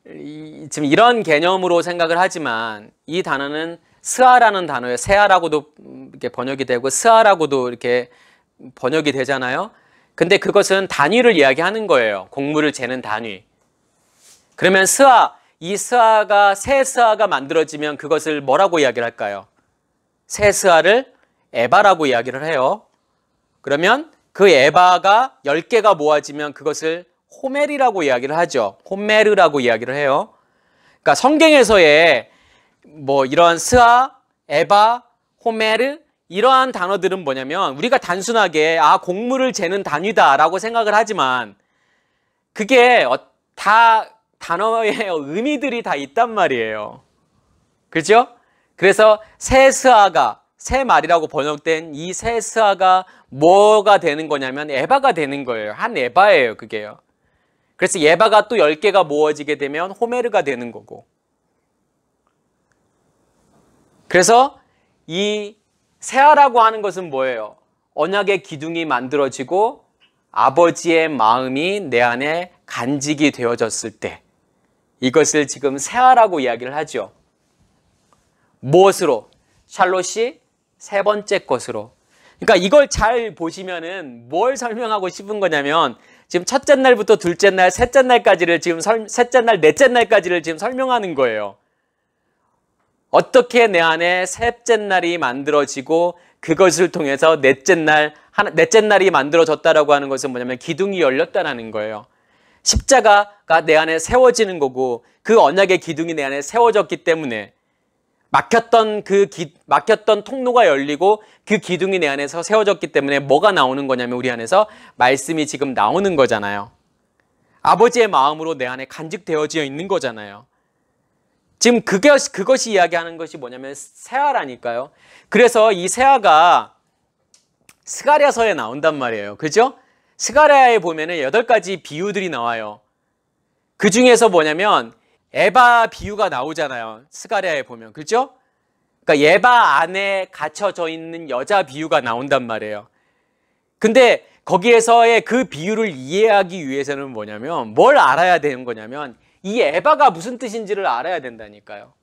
지금 이런 개념으로 생각을 하지만 이 단어는 스아라는 단어예요. 세아라고도 이렇게 번역이 되고 스아라고도 이렇게 번역이 되잖아요. 근데 그것은 단위를 이야기하는 거예요. 곡물을 재는 단위. 그러면 이 스아가 새 스아가 만들어지면 그것을 뭐라고 이야기를 할까요? 새 스아를 에바라고 이야기를 해요. 그러면 그 에바가 10개가 모아지면 그것을 호멜이라고 이야기를 하죠. 호메르라고 이야기를 해요. 그러니까 성경에서의 이런 스아, 에바, 호메르 이러한 단어들은 뭐냐면 우리가 단순하게 곡물을 재는 단위다라고 생각을 하지만 그게 다 단어의 의미들이 다 있단 말이에요. 그렇죠? 그래서 새 스아가 새 말이라고 번역된 이 새 스아가 뭐가 되는 거냐면 에바가 되는 거예요. 한 에바예요, 그게요. 그래서 에바가 또 10개가 모아지게 되면 호메르가 되는 거고. 그래서 이 세아라고 하는 것은 뭐예요? 언약의 기둥이 만들어지고 아버지의 마음이 내 안에 간직이 되어졌을 때 이것을 지금 세아라고 이야기를 하죠. 무엇으로? 샬롯이 세 번째 것으로. 그러니까 이걸 잘 보시면은 뭘 설명하고 싶은 거냐면 지금 첫째 날부터 둘째 날, 셋째 날까지를 지금 셋째 날, 넷째 날까지를 지금 설명하는 거예요. 어떻게 내 안에 셋째 날이 만들어지고 그것을 통해서 넷째 날이 만들어졌다라고 하는 것은 뭐냐면 기둥이 열렸다라는 거예요. 십자가가 내 안에 세워지는 거고 그 언약의 기둥이 내 안에 세워졌기 때문에 막혔던 통로가 열리고 그 기둥이 내 안에서 세워졌기 때문에 뭐가 나오는 거냐면 우리 안에서 말씀이 지금 나오는 거잖아요. 아버지의 마음으로 내 안에 간직되어져 있는 거잖아요. 지금 그것이 이야기하는 것이 뭐냐면 세아라니까요. 그래서 이 세아가 스가랴서에 나온단 말이에요. 그죠? 스가랴에 보면은 8가지 비유들이 나와요. 그 중에서 뭐냐면 에바 비유가 나오잖아요. 스가랴에 보면. 그죠? 그러니까 에바 안에 갇혀져 있는 여자 비유가 나온단 말이에요. 근데 거기에서의 그 비유를 이해하기 위해서는 뭐냐면 뭘 알아야 되는 거냐면 이 에바가 무슨 뜻인지를 알아야 된다니까요.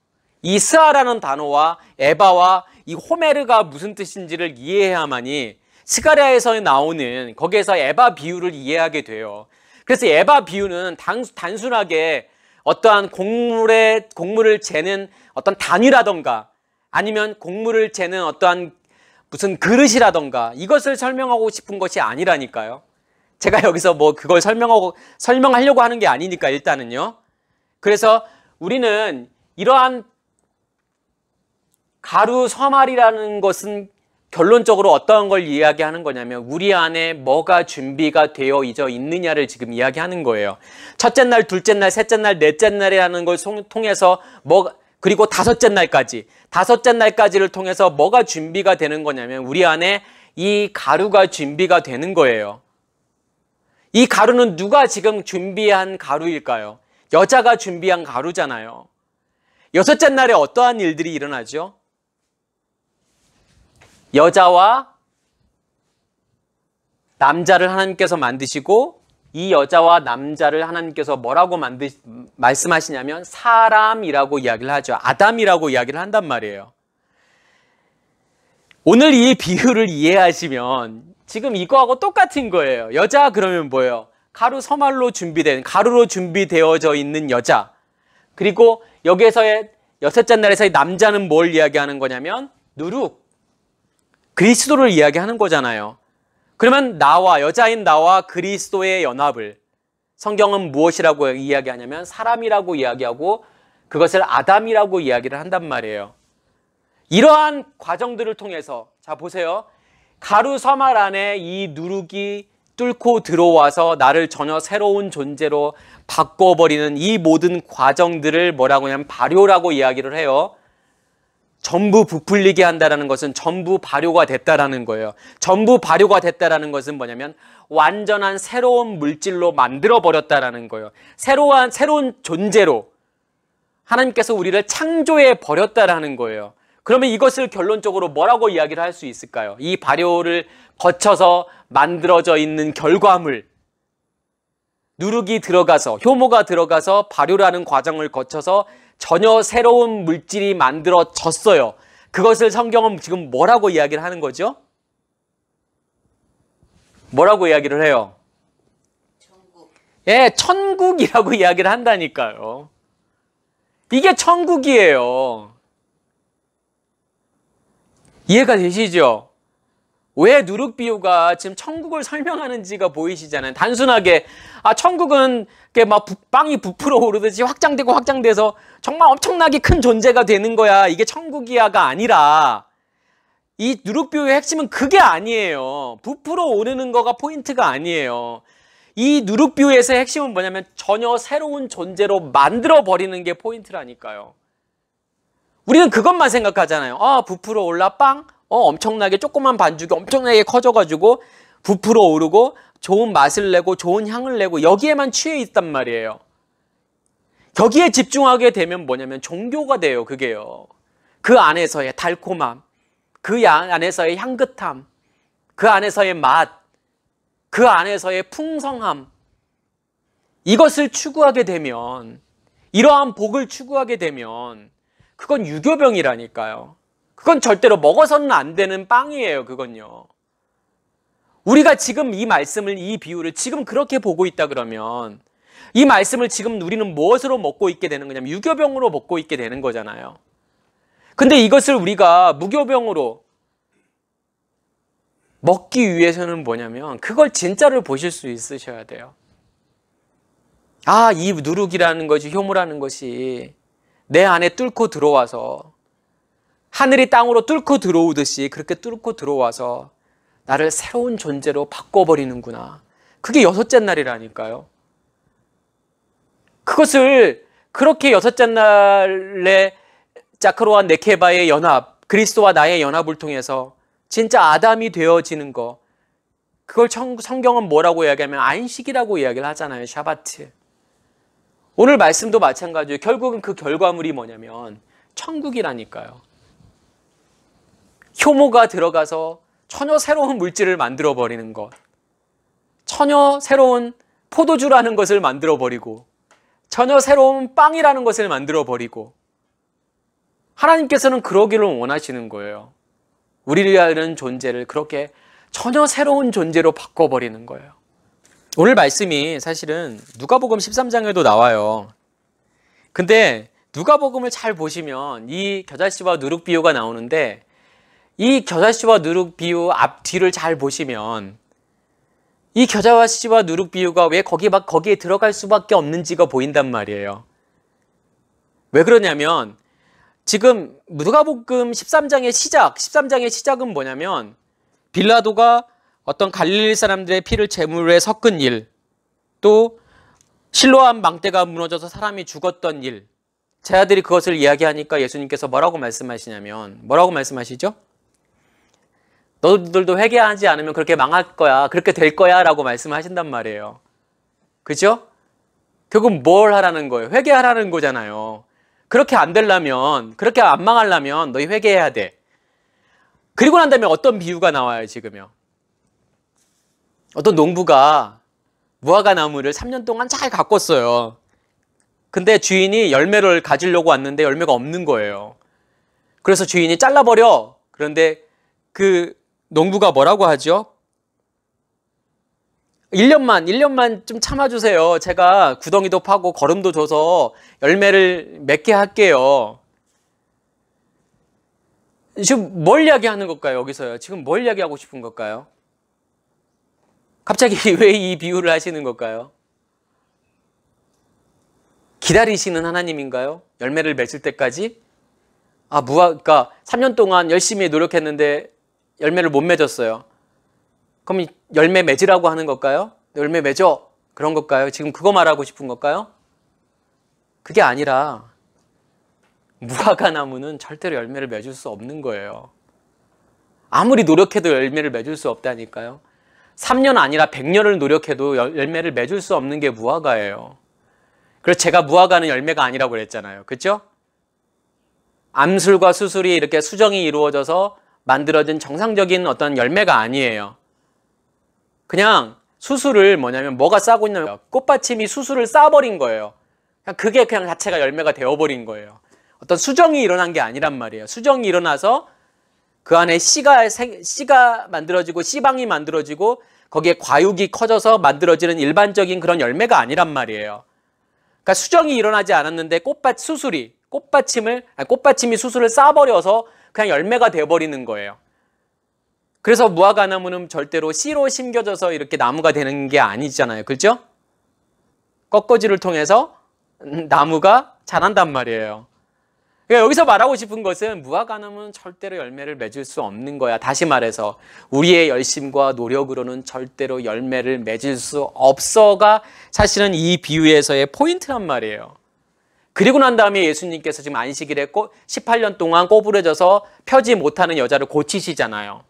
이 스아라는 단어와 에바와 이 호메르가 무슨 뜻인지를 이해해야만이 스가랴에서 나오는 거기에서 에바 비유를 이해하게 돼요. 그래서 에바 비유는 단순하게 어떠한 곡물을 재는 어떤 단위라던가 아니면 곡물을 재는 어떠한 무슨 그릇이라던가 이것을 설명하고 싶은 것이 아니라니까요. 제가 여기서 그걸 설명하려고 하는 게 아니니까 일단은요. 그래서 우리는 이러한 가루 서말이라는 것은 결론적으로 어떠한 걸 이야기하는 거냐면 우리 안에 뭐가 준비가 되어 있느냐를 지금 이야기하는 거예요. 첫째 날, 둘째 날, 셋째 날, 넷째 날이라는 걸 통해서 그리고 다섯째 날까지를 통해서 뭐가 준비가 되는 거냐면 우리 안에 이 가루가 준비가 되는 거예요. 이 가루는 누가 지금 준비한 가루일까요? 여자가 준비한 가루잖아요. 여섯째 날에 어떠한 일들이 일어나죠? 여자와 남자를 하나님께서 만드시고 이 여자와 남자를 하나님께서 뭐라고 말씀하시냐면 사람이라고 이야기를 하죠. 아담이라고 이야기를 한단 말이에요. 오늘 이 비유를 이해하시면 지금 이거하고 똑같은 거예요. 여자 그러면 뭐예요? 가루 서말로 준비된, 가루로 준비되어져 있는 여자. 그리고 여기에서의 여섯째 날에서의 남자는 뭘 이야기하는 거냐면 누룩, 그리스도를 이야기하는 거잖아요. 그러면 나와, 여자인 나와 그리스도의 연합을 성경은 무엇이라고 이야기하냐면 사람이라고 이야기하고 그것을 아담이라고 이야기를 한단 말이에요. 이러한 과정들을 통해서 자 보세요. 가루 서말 안에 이 누룩이 뚫고 들어와서 나를 전혀 새로운 존재로 바꿔버리는 이 모든 과정들을 뭐라고 하냐면 발효라고 이야기를 해요. 전부 부풀리게 한다는 것은 전부 발효가 됐다라는 거예요. 전부 발효가 됐다라는 것은 뭐냐면 완전한 새로운 물질로 만들어버렸다라는 거예요. 새로운 존재로 하나님께서 우리를 창조해 버렸다라는 거예요. 그러면 이것을 결론적으로 뭐라고 이야기를 할 수 있을까요? 이 발효를 거쳐서 만들어져 있는 결과물, 누룩이 들어가서, 효모가 들어가서 발효라는 과정을 거쳐서 전혀 새로운 물질이 만들어졌어요. 그것을 성경은 지금 뭐라고 이야기를 하는 거죠? 뭐라고 이야기를 해요? 천국. 예, 천국이라고 이야기를 한다니까요. 이게 천국이에요. 이해가 되시죠? 왜 누룩 비유가 지금 천국을 설명하는지가 보이시잖아요. 단순하게 천국은 막 빵이 부풀어 오르듯이 확장되고 확장돼서 정말 엄청나게 큰 존재가 되는 거야. 이게 천국이야가 아니라 이 누룩 비유의 핵심은 그게 아니에요. 부풀어 오르는 거가 포인트가 아니에요. 이 누룩 비유에서의 핵심은 뭐냐면 전혀 새로운 존재로 만들어 버리는 게 포인트라니까요. 우리는 그것만 생각하잖아요. 부풀어 올라 빵? 엄청나게 조그만 반죽이 엄청나게 커져가지고 부풀어 오르고 좋은 맛을 내고 좋은 향을 내고 여기에만 취해 있단 말이에요. 여기에 집중하게 되면 뭐냐면 종교가 돼요. 그게요. 그 안에서의 달콤함, 그 안에서의 향긋함, 그 안에서의 맛, 그 안에서의 풍성함, 이것을 추구하게 되면, 이러한 복을 추구하게 되면 그건 유교병이라니까요. 그건 절대로 먹어서는 안 되는 빵이에요. 그건요. 우리가 지금 이 말씀을, 이 비유를 지금 그렇게 보고 있다 그러면 이 말씀을 지금 우리는 무엇으로 먹고 있게 되는 거냐면 유교병으로 먹고 있게 되는 거잖아요. 근데 이것을 우리가 무교병으로 먹기 위해서는 뭐냐면 그걸 진짜를 보실 수 있으셔야 돼요. 이 누룩이라는 것이, 효모라는 것이 내 안에 뚫고 들어와서 하늘이 땅으로 뚫고 들어오듯이 그렇게 뚫고 들어와서 나를 새로운 존재로 바꿔버리는구나. 그게 여섯째 날이라니까요. 그것을 그렇게 여섯째 날에 자크로와 네케바의 연합, 그리스도와 나의 연합을 통해서 진짜 아담이 되어지는 거, 그걸 성경은 뭐라고 이야기하면 안식이라고 이야기를 하잖아요. 샤바트. 오늘 말씀도 마찬가지예요. 결국은 그 결과물이 뭐냐면 천국이라니까요. 효모가 들어가서 전혀 새로운 물질을 만들어버리는 것, 전혀 새로운 포도주라는 것을 만들어버리고 전혀 새로운 빵이라는 것을 만들어버리고, 하나님께서는 그러기를 원하시는 거예요. 우리라는 존재를 그렇게 전혀 새로운 존재로 바꿔버리는 거예요. 오늘 말씀이 사실은 누가복음 13장에도 나와요. 근데 누가복음을 잘 보시면 이 겨자씨와 누룩 비유가 나오는데, 이 겨자씨와 누룩 비유 앞뒤를 잘 보시면 이 겨자씨와 누룩 비유가 왜 거기에 들어갈 수밖에 없는지가 보인단 말이에요. 왜 그러냐면 지금 누가복음 13장의 시작은 뭐냐면 빌라도가 어떤 갈릴리 사람들의 피를 제물에 섞은 일, 또 실로암 망대가 무너져서 사람이 죽었던 일, 제자들이 그것을 이야기하니까 예수님께서 뭐라고 말씀하시냐면, 뭐라고 말씀하시죠? 너희들도 회개하지 않으면 그렇게 망할 거야. 그렇게 될 거야. 라고 말씀하신단 말이에요. 그죠? 결국 뭘 하라는 거예요? 회개하라는 거잖아요. 그렇게 안 되려면, 그렇게 안 망하려면 너희 회개해야 돼. 그리고 난 다음에 어떤 비유가 나와요, 지금요? 어떤 농부가 무화과 나무를 3년 동안 잘 가꿨어요. 근데 주인이 열매를 가지려고 왔는데 열매가 없는 거예요. 그래서 주인이 잘라버려. 그런데 그 농부가 뭐라고 하죠? 1년만 좀 참아주세요. 제가 구덩이도 파고 거름도 줘서 열매를 맺게 할게요. 지금 뭘 이야기하는 걸까요? 여기서요. 지금 뭘 이야기하고 싶은 걸까요? 갑자기 왜 이 비유를 하시는 걸까요? 기다리시는 하나님인가요? 열매를 맺을 때까지? 그러니까 3년 동안 열심히 노력했는데 열매를 못 맺었어요. 그럼 열매 맺으라고 하는 걸까요? 열매 맺어. 그런 걸까요? 지금 그거 말하고 싶은 걸까요? 그게 아니라 무화과 나무는 절대로 열매를 맺을 수 없는 거예요. 아무리 노력해도 열매를 맺을 수 없다니까요. 3년 아니라 100년을 노력해도 열매를 맺을 수 없는 게 무화과예요. 그래서 제가 무화과는 열매가 아니라고 그랬잖아요. 그렇죠? 암술과 수술이 이렇게 수정이 이루어져서 만들어진 정상적인 어떤 열매가 아니에요. 그냥 수술을 뭐가 싸고 있냐면 꽃받침이 수술을 싸버린 거예요. 그게 그냥 자체가 열매가 되어버린 거예요. 어떤 수정이 일어난 게 아니란 말이에요. 수정이 일어나서 그 안에 씨가 만들어지고 씨방이 만들어지고 거기에 과육이 커져서 만들어지는 일반적인 그런 열매가 아니란 말이에요. 그러니까 수정이 일어나지 않았는데 꽃받침이 수술을 싸버려서 그냥 열매가 되어버리는 거예요. 그래서 무화과 나무는 절대로 씨로 심겨져서 이렇게 나무가 되는 게 아니잖아요. 그렇죠? 꺾어지를 통해서 나무가 자란단 말이에요. 그러니까 여기서 말하고 싶은 것은 무화과 나무는 절대로 열매를 맺을 수 없는 거야. 다시 말해서 우리의 열심과 노력으로는 절대로 열매를 맺을 수 없어가 사실은 이 비유에서의 포인트란 말이에요. 그리고 난 다음에 예수님께서 지금 안식일에 18년 동안 꼬부러져서 펴지 못하는 여자를 고치시잖아요.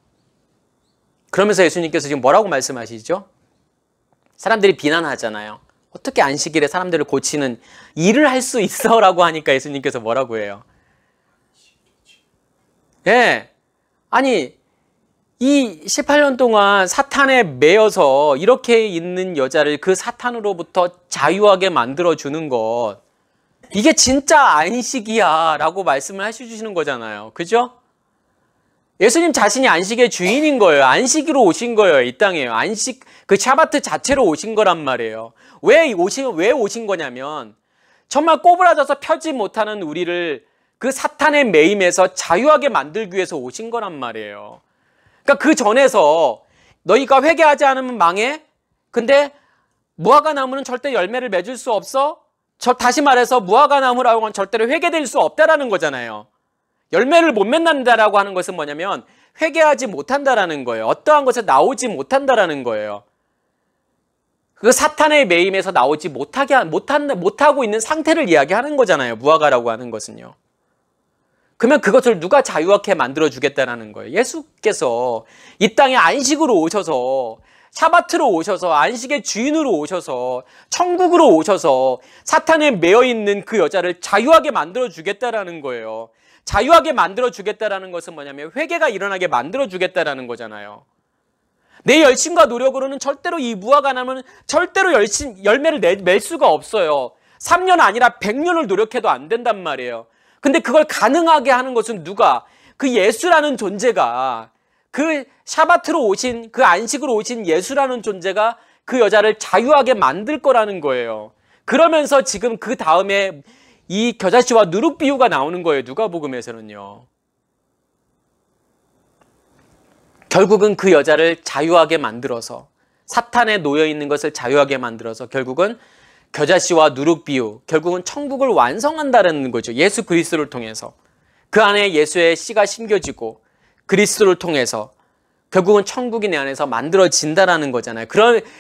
그러면서 예수님께서 지금 뭐라고 말씀하시죠? 사람들이 비난하잖아요. 어떻게 안식일에 사람들을 고치는 일을 할 수 있어? 라고 하니까 예수님께서 뭐라고 해요? 예. 아니, 이 18년 동안 사탄에 매여서 이렇게 있는 여자를 그 사탄으로부터 자유하게 만들어주는 것, 이게 진짜 안식이야 라고 말씀을 해주시는 거잖아요. 그죠? 예수님 자신이 안식의 주인인 거예요. 안식으로 오신 거예요. 이 땅에요. 안식, 그 샤바트 자체로 오신 거란 말이에요. 왜 오신 거냐면 정말 꼬부라져서 펴지 못하는 우리를 그 사탄의 매임에서 자유하게 만들기 위해서 오신 거란 말이에요. 그러니까 그 전에서 너희가 회개하지 않으면 망해? 근데 무화과 나무는 절대 열매를 맺을 수 없어? 다시 말해서 무화과 나무라고 하면 절대로 회개될 수 없다라는 거잖아요. 열매를 못 맺는다라고 하는 것은 뭐냐면 회개하지 못한다라는 거예요. 어떠한 것에 나오지 못한다라는 거예요. 그 사탄의 매임에서 나오지 못하고 있는 상태를 이야기하는 거잖아요. 무화과라고 하는 것은요. 그러면 그것을 누가 자유하게 만들어주겠다라는 거예요. 예수께서 이 땅에 안식으로 오셔서 샤바트로 오셔서 안식의 주인으로 오셔서 천국으로 오셔서 사탄에 매여있는 그 여자를 자유하게 만들어주겠다라는 거예요. 자유하게 만들어주겠다라는 것은 뭐냐면 회개가 일어나게 만들어주겠다라는 거잖아요. 내 열심과 노력으로는 절대로 이 무화과 나무는 절대로 열매를 맺을 수가 없어요. 3년 아니라 100년을 노력해도 안 된단 말이에요. 근데 그걸 가능하게 하는 것은 누가? 그 예수라는 존재가, 그 샤바트로 오신, 그 안식으로 오신 예수라는 존재가 그 여자를 자유하게 만들 거라는 거예요. 그러면서 지금 그 다음에 이 겨자씨와 누룩 비유가 나오는 거예요. 누가복음에서는요. 결국은 그 여자를 자유하게 만들어서, 사탄에 놓여 있는 것을 자유하게 만들어서 결국은 겨자씨와 누룩 비유, 결국은 천국을 완성한다는 거죠. 예수 그리스도를 통해서. 그 안에 예수의 씨가 심겨지고 그리스도를 통해서 결국은 천국이 내 안에서 만들어진다라는 거잖아요.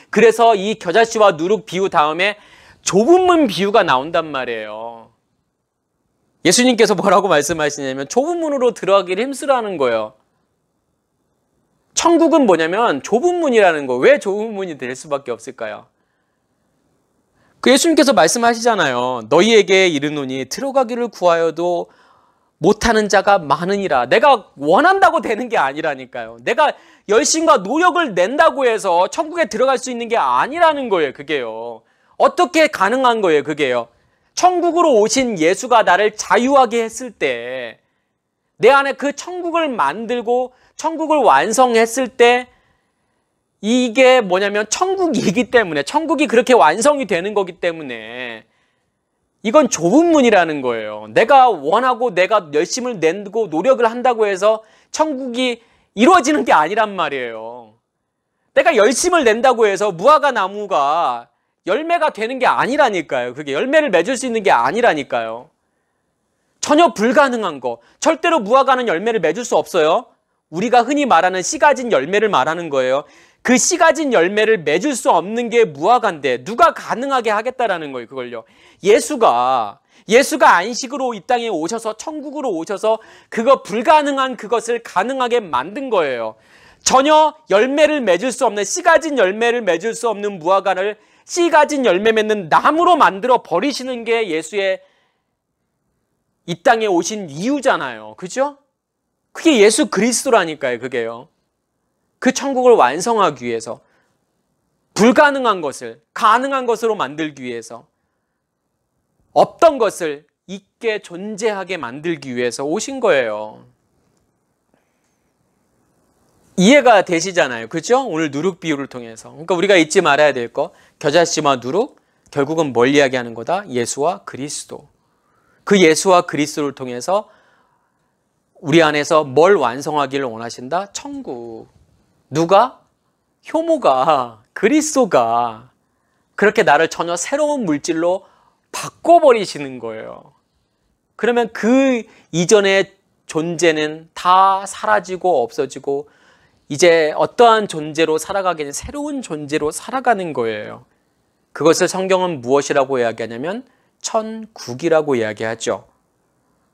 그래서 이 겨자씨와 누룩 비유 다음에 좁은 문 비유가 나온단 말이에요. 예수님께서 뭐라고 말씀하시냐면 좁은 문으로 들어가기를 힘쓰라는 거예요. 천국은 뭐냐면 좁은 문이라는 거. 왜 좁은 문이 될 수밖에 없을까요? 그 예수님께서 말씀하시잖아요. 너희에게 이르노니 들어가기를 구하여도 못하는 자가 많으니라. 내가 원한다고 되는 게 아니라니까요. 내가 열심과 노력을 낸다고 해서 천국에 들어갈 수 있는 게 아니라는 거예요. 그게요. 어떻게 가능한 거예요. 그게요. 천국으로 오신 예수가 나를 자유하게 했을 때, 내 안에 그 천국을 만들고 천국을 완성했을 때, 이게 뭐냐면 천국이기 때문에, 천국이 그렇게 완성이 되는 거기 때문에 이건 좁은 문이라는 거예요. 내가 원하고 내가 열심을 내고 노력을 한다고 해서 천국이 이루어지는 게 아니란 말이에요. 내가 열심을 낸다고 해서 무화과 나무가 열매가 되는 게 아니라니까요. 그게 열매를 맺을 수 있는 게 아니라니까요. 전혀 불가능한 거. 절대로 무화과는 열매를 맺을 수 없어요. 우리가 흔히 말하는 씨 가진 열매를 말하는 거예요. 그 씨 가진 열매를 맺을 수 없는 게 무화과인데 누가 가능하게 하겠다라는 거예요. 그걸요. 예수가 안식으로 이 땅에 오셔서, 천국으로 오셔서 그거 불가능한 그것을 가능하게 만든 거예요. 전혀 열매를 맺을 수 없는, 씨 가진 열매를 맺을 수 없는 무화과를 씨 가진 열매 맺는 나무로 만들어 버리시는 게 예수의 이 땅에 오신 이유잖아요. 그죠? 그게 예수 그리스도라니까요. 그게요. 그 천국을 완성하기 위해서, 불가능한 것을 가능한 것으로 만들기 위해서, 없던 것을 있게 존재하게 만들기 위해서 오신 거예요. 이해가 되시잖아요. 그렇죠? 오늘 누룩 비유를 통해서. 그러니까 우리가 잊지 말아야 될 거, 겨자씨와 누룩, 결국은 뭘 이야기하는 거다? 예수와 그리스도. 그 예수와 그리스도를 통해서 우리 안에서 뭘 완성하기를 원하신다? 천국. 누가? 효모가, 그리스도가 그렇게 나를 전혀 새로운 물질로 바꿔버리시는 거예요. 그러면 그 이전의 존재는 다 사라지고 없어지고 이제 어떠한 존재로 살아가기는 새로운 존재로 살아가는 거예요. 그것을 성경은 무엇이라고 이야기하냐면 천국이라고 이야기하죠.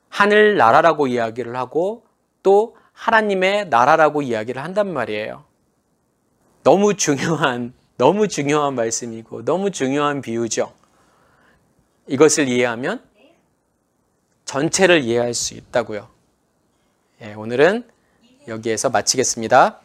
하늘나라라고 이야기를 하고 또 하나님의 나라라고 이야기를 한단 말이에요. 너무 중요한 말씀이고 너무 중요한 비유죠. 이것을 이해하면 전체를 이해할 수 있다고요. 오늘은 여기에서 마치겠습니다.